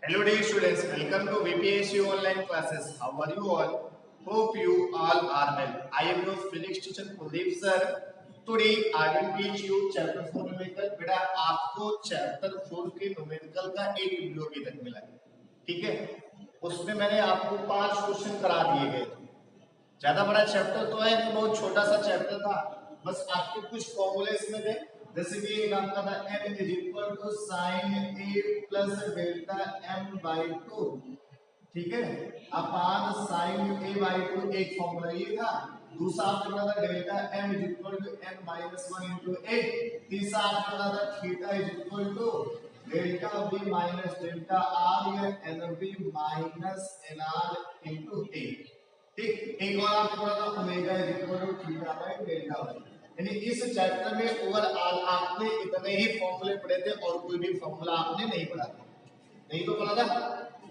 Hello dear students, welcome to VPSU online classes. How are you all? Hope you all are well. I am your Physics teacher Kuldeep sir. Today I will teach you chapter 4 numerical. बेटा आपको chapter 4 के numerical का एक video अभी तक मिला है, ठीक है? उसमें मैंने आपको 5 क्वेश्चन करा दिए गए थे। ज्यादा बड़ा चैप्टर तो है, बहुत छोटा सा चैप्टर था, बस आपके कुछ फॉर्मूले इसमें थे। जैसे कि एक आपका था m is equal to sine a plus delta m by 2, ठीक है, अपान साइन a बाई 2 एक फॉर्मूला ये था। दूसरा आपका था delta m is equal to n minus 1 into a। तीसरा आपका था theta is equal to delta v minus delta r या nv minus nr into a, ठीक। एक और आपको पढ़ा था omega is equal to theta by delta Y. यानी इस चैप्टर में ओवरऑल आपने इतने ही फॉर्मूले पढ़े थे और कोई भी फॉर्मूला आपने नहीं पढ़ा था, नहीं तो पढ़ा था।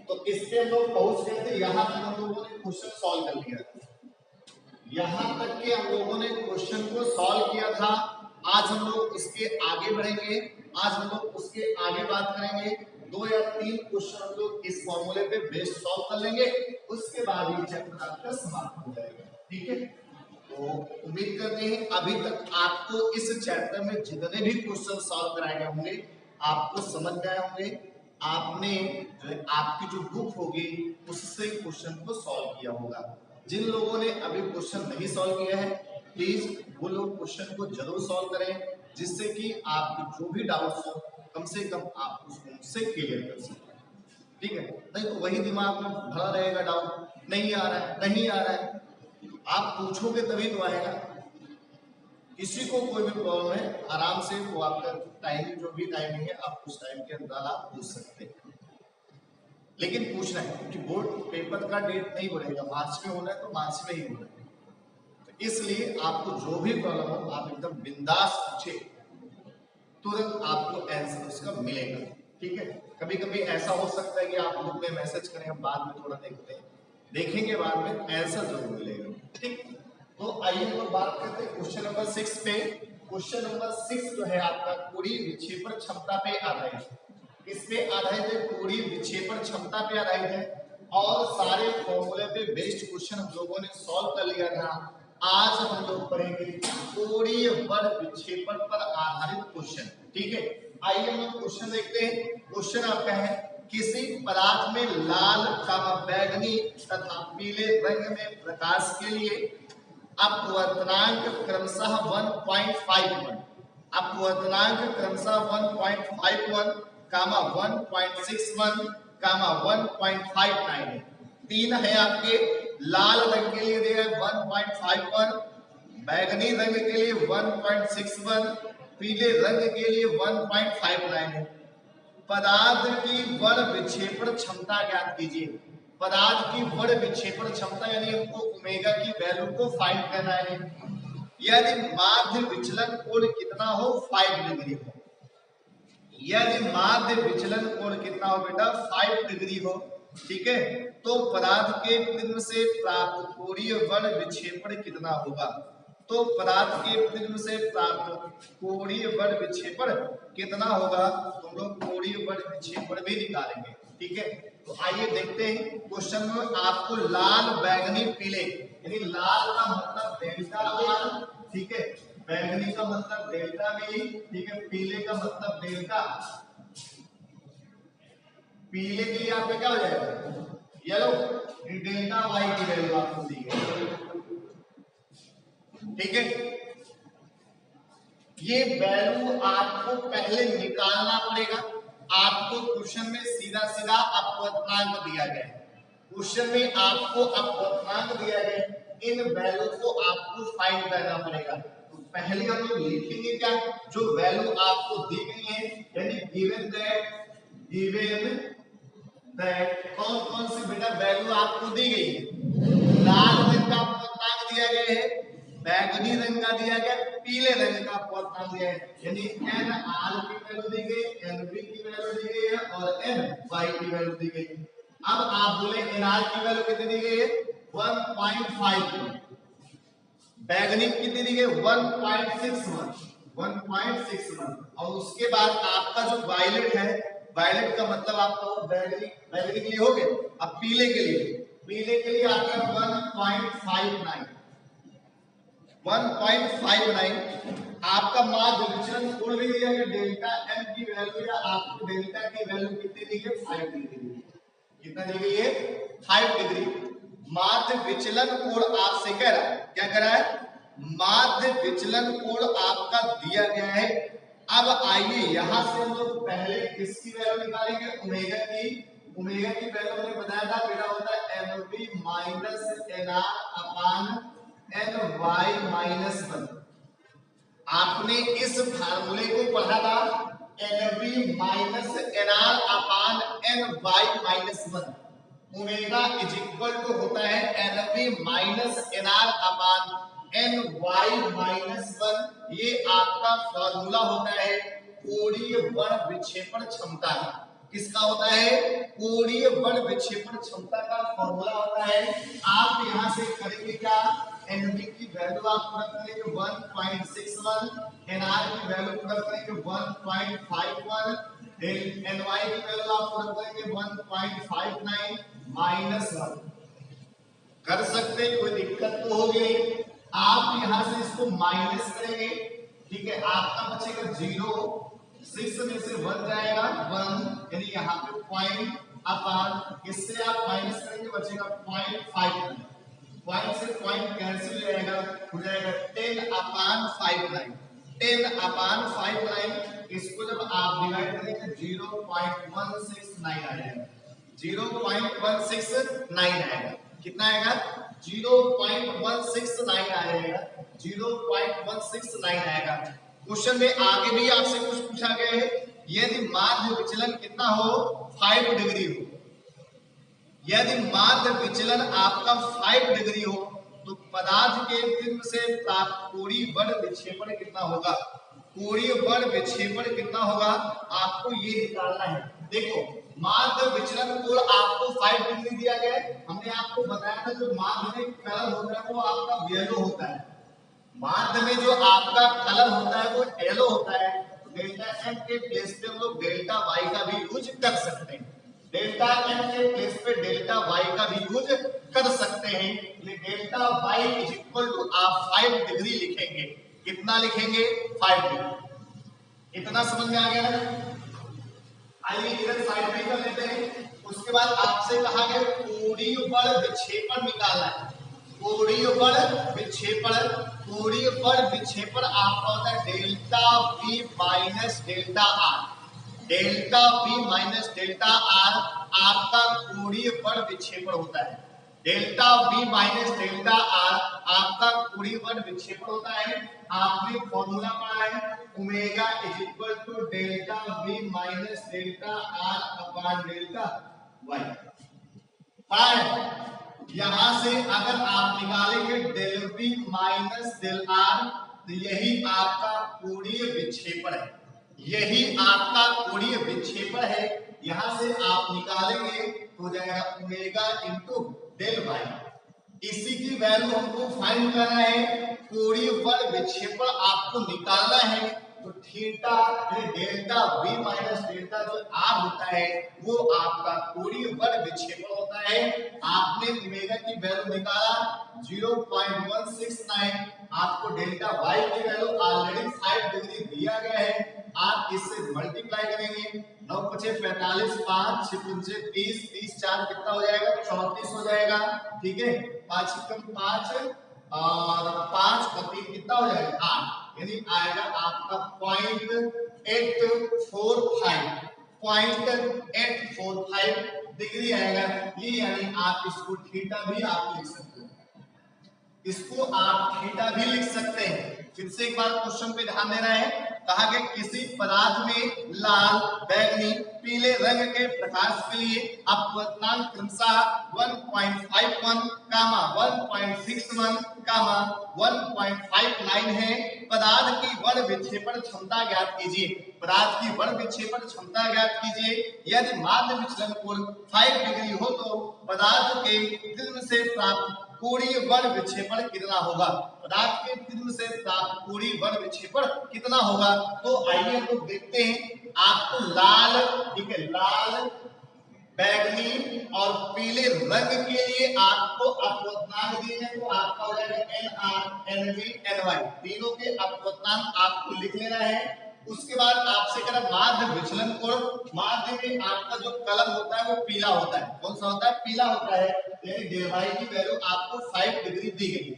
तो इससे हम लोग पहुंच गए थे, यहां तक हम लोगों ने क्वेश्चन सॉल्व कर लिया था, यहां तक के हम लोगों ने क्वेश्चन को सॉल्व किया था। आज हम लोग इसके आगे बढ़ेंगे, आज हम लोग उसके आगे बात करेंगे। 2 या 3 क्वेश्चन हम लोग इस फॉर्मूले पे बेस्ड सॉल्व कर लेंगे, उसके बाद ये चैप्टर आपका समाप्त हो जाएगा, ठीक है। तो उम्मीद करते हैं अभी तक आपको इस चैप्टर में जितने भी क्वेश्चन सॉल्व कराए गए होंगे आपको समझ गए होंगे। आपने आपकी जो बुक होगी उससे क्वेश्चन को सॉल्व किया होगा। जिन लोगों ने अभी क्वेश्चन नहीं सॉल्व किया है प्लीज वो लोग क्वेश्चन को जरूर सॉल्व करें, जिससे कि आपके जो भी डाउट्स हो कम से कम आप उसको मुझसे क्लियर कर सकें, ठीक है। नहीं तो वही दिमाग में भरा रहेगा, डाउट नहीं आ रहा है, नहीं आ रहा है, आप पूछोगे तभी तो आएगा। किसी को कोई भी प्रॉब्लम है आराम से वो आपका टाइमिंग जो भी टाइमिंग है आप उस टाइम के अंदर आप पूछ सकते हैं, लेकिन पूछना है क्योंकि बोर्ड पेपर का डेट नहीं बढ़ेगा, मार्च में होना है तो मार्च में ही होना है। तो इसलिए आपको जो भी प्रॉब्लम हो आप एकदम बिंदास पूछे, तुरंत आपको आंसर उसका मिलेगा, ठीक है। कभी कभी ऐसा हो सकता है कि आप ग्रुप में मैसेज करें, हम बाद में थोड़ा देखते हैं, देखेंगे बाद में, आंसर जरूर मिलेगा, ठीक। तो आइए हम लोग बात करते हैं क्वेश्चन नंबर 6 पे। क्वेश्चन नंबर 6 जो है आपका कोणीय विक्षेपण क्षमता पे आधारित है, इस पे आधारित है, कोणीय विक्षेपण क्षमता पे आधारित है और सारे फॉर्मूले पे बेस्ड क्वेश्चन हम लोगों ने सॉल्व कर लिया था। आज हम लोग पढ़ेंगे कोणीय बल विक्षेपण पर आधारित क्वेश्चन, ठीक है। आइए हम लोग क्वेश्चन देखते हैं। क्वेश्चन आपका है किसी पदार्थ में लाल, बैगनी तथा पीले रंग में प्रकाश के लिए अपवर्तनांक क्रमशः 1.51, अपवर्तनांक क्रमशः 1.51, 1.61, 1.59 है। तीन है आपके, लाल रंग के लिए दिया है 1.51, बैगनी रंग के लिए 1.61, पीले रंग के लिए 1.59 है। पदार्थ की बल विक्षेपण क्षमता ज्ञात कीजिए। पदार्थ की बल विक्षेपण क्षमता यानी हमको ओमेगा की वैल्यू को फाइंड करना है। यदि माध्य विचलन कोण कितना हो 5 डिग्री हो, यदि माध्य विचलन कोण कितना हो बेटा 5 डिग्री हो, ठीक है, तो पदार्थ के प्रिज्म से प्राप्त कोणीय बल विक्षेपण कितना होगा। तो पदार्थ के प्रिज्म से प्राप्त कोणीय बल विक्षेपण कितना होगा, तो हम लोग कोणीय बल विक्षेपण भी निकालेंगे, ठीक है। तो आइए देखते हैं क्वेश्चन में आपको लाल, बैगनी, पीले, यानी लाल का मतलब डेल्टा आर, ठीक है, बैगनी का मतलब डेल्टा बी, ठीक है, पीले का मतलब डेल्टा, पीले के लिए आपका क्या हो जाएगा येलो, डेल्टा वाई की वैल्यू आपको दी गई, ठीक है। ये वैल्यू आपको पहले निकालना पड़ेगा। आपको क्वेश्चन में सीधा सीधा अपवर्तनांक दिया गया है, क्वेश्चन में आपको अपवर्तनांक दिया गया है, इन वैल्यू को आपको फाइंड करना पड़ेगा। तो पहले हम लोग लिखेंगे क्या, जो वैल्यू आपको दी गई है, यानी गिवन दैट कौन कौन सी बेटा वैल्यू आपको दी गई है। लाल रंग का अपवर्तनांक दिया गया है, बैगनी रंग का दिया गया, पीले रंग का अपवर्तनांक दिया है, यानी एन आर की वैल्यू दी गई, एन बी की वैल्यू दी गई है और एन वाई की वैल्यू दी गई है। अब आप बोले एन आर की वैल्यू कितनी दी गई है 1.51, बैगनी कितनी दी गई 1.61, और उसके बाद आपका जो वायलेट है वायलेट का मतलब आपको बैगनी, बैगनी के लिए हो गए। अब पीले के लिए आपका 1.59 आपका माध्य विचलन कोण भी दिया गया, डेल्टा एम की वैल्यू या आपको डेल्टा की वैल्यू कितनी दी गई, 5 डिग्री। कितना दी गई है, 5 डिग्री। माध्य विचलन कोण आपसे कह रहा है, क्या कह रहा है, माध्य विचलन कोण आपका दिया गया है। अब आइए यहां से हम लोग पहले किसकी वैल्यू निकालेंगे, ओमेगा की वैल्यू हमने बताया था बेटा होता है NB minus NR upon N Y minus 1। आपने इस फार्मूले को पढ़ा था, NB minus NR upon N Y minus 1। Omega is equal to होता है NB minus NR upon N Y minus 1। ये आपका फॉर्मूला होता है कोणीय बल विक्षेपण क्षमता का। किसका होता है, कोणीय बल विक्षेपण क्षमता का फॉर्मूला होता है। आप यहां से करेंगे क्या, एनबी की वैल्यू आप पुट करेंगे 1.61, एनआर की वैल्यू पुट करेंगे 1.51, एनवाई की वैल्यू आप पुट करेंगे 1.59 माइनस 1। कर सकते, कोई दिक्कत तो होगी नहीं। आप यहां से इसको माइनस करेंगे, ठीक है, आपका बचेगा 0, 6 में से 1 जाएगा 1, यानी यहाँ पे पॉइंट अपान, इससे आप माइनस करेंगे बचेगा 0.5, पॉइंट से पॉइंट कैंसिल हो जाएगा 10 अपान 59, 10 अपान 59। इसको जब आप डिवाइड करेंगे 0.169 आ जाएगा, 0.169 आएगा। कितना आएगा, 0.169 आएगा, 0.169 आएगा। क्वेश्चन में आगे भी आपसे कुछ पूछा गया है, यदि माध्य विचलन कितना हो, 5 डिग्री हो, यदि माध्य विचलन आपका 5 डिग्री हो तो पदार्थ के केंद्र से प्राप्त कोणीय बल विक्षेपण कितना होगा, कोणीय बल विक्षेपण कितना होगा, आपको ये निकालना है। देखो माध्य विचलन कोण आपको 5 डिग्री दिया गया है। हमने आपको बताया था जो माध्य में कलर होता है वो आपका येलो होता है, माध्य में जो आपका कलर होता है वो येलो होता है। तो डेल्टा एम के प्लेस पे हम लोग डेल्टा वाई का भी यूज कर सकते हैं, डेल्टा एम के प्लेस पे डेल्टा वाई का भी यूज कर सकते हैं। Delta Y is equal to आप 5 डिग्री लिखेंगे। कितना लिखेंगे, 5 डिग्री। इतना समझ में आ गया ना। आइए इधर साइड में कर लेते हैं। उसके बाद आपसे कहा गया कोणीय बल विक्षेपण निकालना है। कोणीय बल विक्षेपण, कोणीय बल विक्षेपण आपका होता है delta V minus delta are. Delta V minus delta are आपका कोणीय बल विक्षेपण होता है। Delta V minus delta are आपका कोणीय बल विक्षेपण होता है। आपने फॉर्मूला पढ़ा है omega is equal to delta V minus delta R upon delta Y. यहां से अगर आप निकालेंगे del V minus del R तो यही आपका कोणीय विक्षेपण है, यही आपका कोणीय विक्षेपण है। यहां से आप निकालेंगे तो हो जाएगा ओमेगा इंटू डेल वाई। इसी की वैल्यू हमको फाइंड करना है, कोणीय बल विक्षेपण आपको निकालना है। तो theta delta V minus delta जो आर होता है वो आपका कोणीय बल विक्षेपण होता है। आपने ओमेगा की वैल्यू निकाला 0.169, आपको डेल्टा वाई की वैल्यू ऑलरेडी 5 डिग्री दिया गया है। आप इससे मल्टीप्लाई करेंगे, 9 पचे 45, 5 6 पंचे 30, 30 4 कितना हो जाएगा, 34 हो जाएगा। ठीक है, 5 कम 5 और 5 और 3 कितना हो जाएगा, 8, यानी आएगा आपका 0.845 डिग्री आएगा ये। यानी आप इसको थीटा भी आप लिख सकते हो, इसको आप थीटा भी लिख सकते हैं। फिर से एक बार क्वेश्चन पे ध्यान देना है। कहा गया किसी पदार्थ में लाल, बैगनी, पीले रंग के प्रकाश के लिए अपवर्तनांक क्रमशः 1.51, 1.61, 1.59 है। पदार्थ की बल विक्षेपण क्षमता ज्ञात कीजिए। पदार्थ की बल विक्षेपण क्षमता ज्ञात कीजिए। यदि माध्य विचलन कोण 5 डिग्री हो तो पदार्थ के प्रिज्म से प्राप्त कोणीय बल विक्षेपण कितना होगा, पदार्थ के प्रिज्म से प्राप्त कोणीय बल विक्षेपण कितना होगा। तो आइए हम लोग देखते हैं आपको लाल, ठीक है, लाल, बैगनी और पीले रंग के लिए आपको अपवर्तनांक दिए हैं, तो आपका हो जाएगा NR, NV, NY, तीनों के अपवर्तनांक आपको लिख लेना है। उसके बाद आपसे कह रहा माध्य विचलन कोण, माध्य में आपका जो कलम होता है वो पीला होता है। कौन सा होता है? पीला होता है। यानी डेल वाई की वैल्यू आपको 5 डिग्री दी गई है।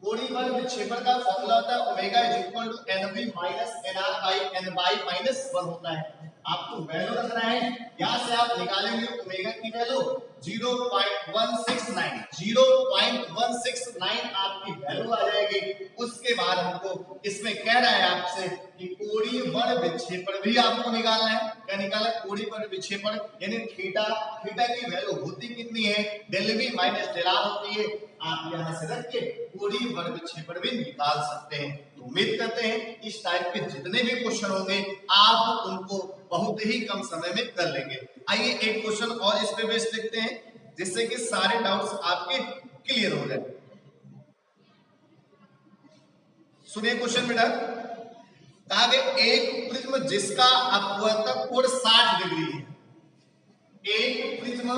कोणीय बल विक्षेपण का फॉर्मूला होता है omega is equal to NV minus NR by NY minus 1 होता है। आपको वैल्यू रखना है, यहां से आप निकालेंगे ओमेगा की वैल्यू 0.169, 0.169 आपकी वैल्यू आ जाएगी। उसके बाद हमको इसमें कह रहा है आपसे कि कोणीय बल विक्षेपण भी आपको निकालना है। क्या निकालना है? कोणीय बल विक्षेपण यानी थीटा, थीटा की वैल्यू होती कितनी है? Del V minus del R होती है। आप यहां से रख के कोणीय बल विक्षेपण भी निकाल सकते हैं। तो उम्मीद करते हैं इस टाइप के जितने भी क्वेश्चन होंगे आप उनको बहुत ही कम समय में कर लेंगे। आइए एक क्वेश्चन और इस पे बेस देखते हैं जिससे कि सारे डाउट्स आपके क्लियर हो जाए। सुनिए क्वेश्चन बेटा, कहा गया एक प्रिज्म जिसका अपवर्तक कोण 60 डिग्री है, एक प्रिज्म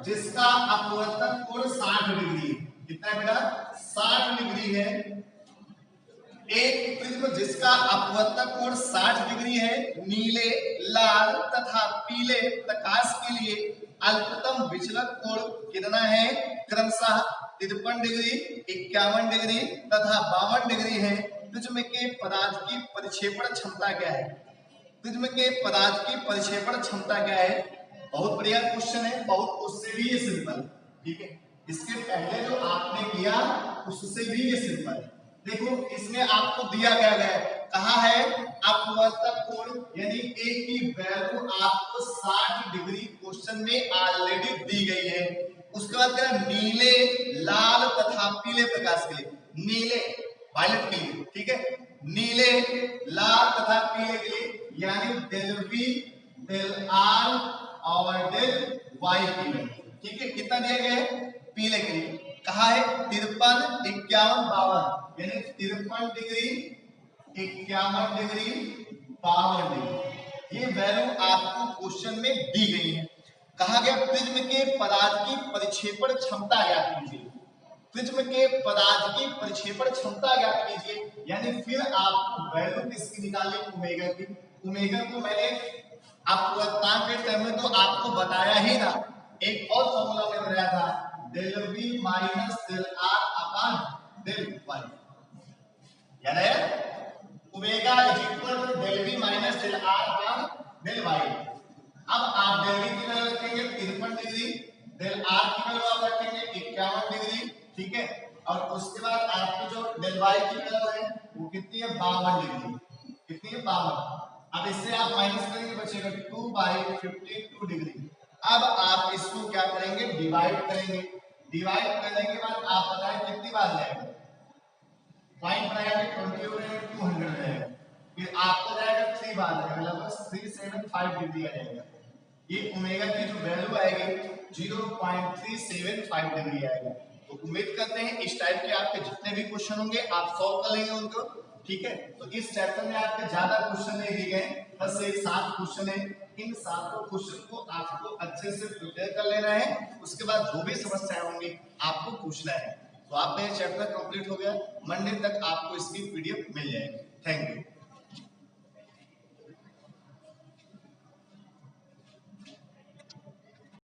जिसका अपवर्तक कोण 60 डिग्री है। कितना है बेटा? 60 डिग्री है। एक प्रिज्म जिसका अपवर्तक कोण 60 डिग्री है, नीले, लाल तथा पीले प्रकाश के लिए अल्पतम विचलन कोण कितना है? क्रमशः 53 डिग्री, 51 डिग्री तथा 52 डिग्री है। प्रिज्म के पदार्थ की परिक्षेपण क्षमता क्या है? प्रिज्म के पदार्थ की परिक्षेपण क्षमता क्या है? बहुत बढ़िया क्वेश्चन है, बहुत उससे भी ये सिंपल, ठीक है। इसके पहले जो आपने किया उससे भी ये सिंपल है। देखो इसमें आपको दिया गया है, कहा है अपवर्तक कोण यानी ए की वैल्यू आपको 60 डिग्री क्वेश्चन में ऑलरेडी दी गई है। उसके बाद क्या? नीले, लाल तथा पीले प्रकाश के लिए, नीले वायलेट के लिए, ठीक है, नीले, लाल तथा पीले के लिए यानी डेल वी, डेल आर और डेल वाई की वैल्यू, ठीक है। कितना दिया गया है? पीले के लिए कहा है 53, 51, 52 यानी 53 डिग्री, 51 डिग्री, 52 डिग्री, ये वैल्यू आपको क्वेश्चन में दी गई है। कहा गया प्रिज्म के पदार्थ की परिक्षेपण क्षमता ज्ञात कीजिए। प्रिज्म के पदार्थ की परिक्षेपण क्षमता ज्ञात कीजिए, यानी फिर आप वैल्यू किसकी निकालें? ओमेगा की। ओमेगा को मैंने अपवर्तनांक के टर्म में तो आपको बताया ही ना, एक और फॉर्मूला में बताया था, del V minus del R upon del Y, याद है? Omega is equal to del V minus del R upon del Y. अब आप डेल वी की वैल्यू रखेंगे 53 डिग्री, डेल आर की वैल्यू आप रखेंगे 51 डिग्री, ठीक है, और उसके बाद आपकी जो डेल वाई की वैल्यू है वो कितनी है? 52 डिग्री। कितनी है? 52। अब इससे आप माइनस करेंगे, बचेगा 2/52 डिग्री। अब आप इसको क्या करेंगे? डिवाइड करेंगे। डिवाइड करने के बाद आप बताएं कितनी बार जाएगा? पॉइंट बनाएंगे 20 हो जाएगा, 200 रहेगा, फिर आपको जाएगा 3 बार जाएगा, लगभग 375 डिग्री आ जाएगा। ये ओमेगा की जो वैल्यू आएगी 0.375 डिग्री आएगा। तो उम्मीद करते हैं इस टाइप के आपके जितने भी क्वेश्चन होंगे आप सॉल्व कर लेंगे उनको, ठीक है। तो इस चैप्टर में आपके ज्यादा क्वेश्चन नहीं दिए गए, बस एक 7 क्वेश्चन है। इन 7 क्वेश्चन को आपको अच्छे से प्रिपेयर कर लेना है। उसके बाद जो भी समस्याएं होंगी आपको पूछना है। तो आप मेरे चैप्टर कंप्लीट हो गया, मंडे तक आपको इसकी पीडीएफ मिल जाएगी। Thank you.